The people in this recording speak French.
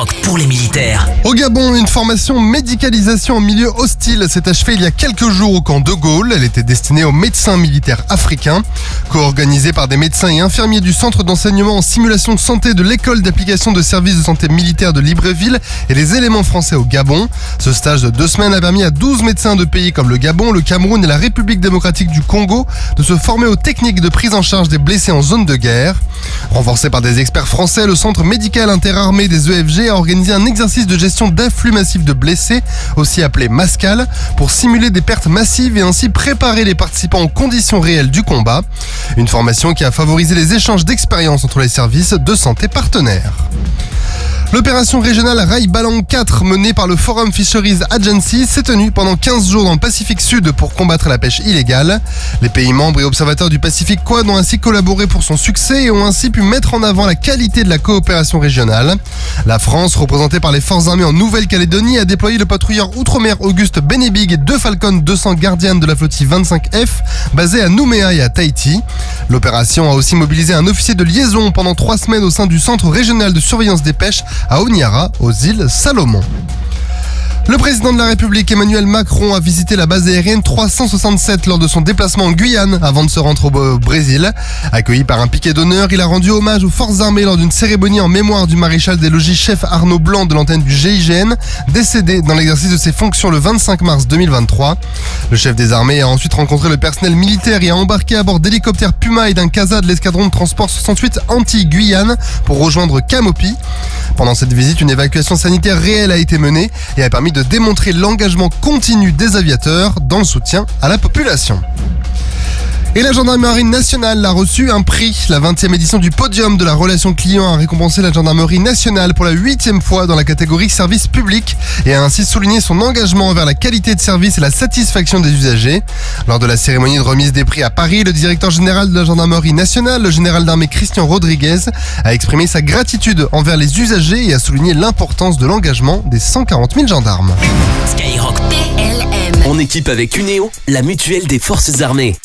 Skyrock pour les militaires. Au Gabon, une formation médicalisation en milieu hostile s'est achevée il y a quelques jours au camp de Gaulle. Elle était destinée aux médecins militaires africains. Co-organisée par des médecins et infirmiers du centre d'enseignement en simulation de santé de l'école d'application de services de santé militaire de Libreville et les éléments français au Gabon. Ce stage de 2 semaines a permis à 12 médecins de pays comme le Gabon, le Cameroun et la République démocratique du Congo de se former aux techniques de prise en charge des blessés en zone de guerre. Renforcé par des experts français, le centre médical interarmé des EFG a organisé un exercice de gestion d'afflux massif de blessés, aussi appelé MASCAL, pour simuler des pertes massives et ainsi préparer les participants aux conditions réelles du combat. Une formation qui a favorisé les échanges d'expériences entre les services de santé partenaires. L'opération régionale Rai Balang 4 menée par le Forum Fisheries Agency s'est tenue pendant 15 jours dans le Pacifique Sud pour combattre la pêche illégale. Les pays membres et observateurs du Pacifique Quad ont ainsi collaboré pour son succès et ont ainsi pu mettre en avant la qualité de la coopération régionale. La France, représentée par les forces armées en Nouvelle-Calédonie, a déployé le patrouilleur outre-mer Auguste Benebig et 2 Falcon 200 Guardian de la flottille 25F basés à Nouméa et à Tahiti. L'opération a aussi mobilisé un officier de liaison pendant 3 semaines au sein du Centre régional de surveillance des pêches à Honiara, aux îles Salomon. Le président de la République, Emmanuel Macron, a visité la base aérienne 367 lors de son déplacement en Guyane avant de se rendre au Brésil. Accueilli par un piquet d'honneur, il a rendu hommage aux forces armées lors d'une cérémonie en mémoire du maréchal des logis chef Arnaud Blanc de l'antenne du GIGN, décédé dans l'exercice de ses fonctions le 25 mars 2023. Le chef des armées a ensuite rencontré le personnel militaire et a embarqué à bord d'hélicoptères Puma et d'un CASA de l'escadron de transport 68 anti-Guyane pour rejoindre Camopi. Pendant cette visite, une évacuation sanitaire réelle a été menée et a permis de démontrer l'engagement continu des aviateurs dans le soutien à la population. Et la gendarmerie nationale a reçu un prix. La 20e édition du podium de la relation client a récompensé la gendarmerie nationale pour la 8e fois dans la catégorie service public et a ainsi souligné son engagement envers la qualité de service et la satisfaction des usagers. Lors de la cérémonie de remise des prix à Paris, le directeur général de la gendarmerie nationale, le général d'armée Christian Rodriguez, a exprimé sa gratitude envers les usagers et a souligné l'importance de l'engagement des 140 000 gendarmes. Skyrock PLM. En équipe avec Uneo, la mutuelle des forces armées.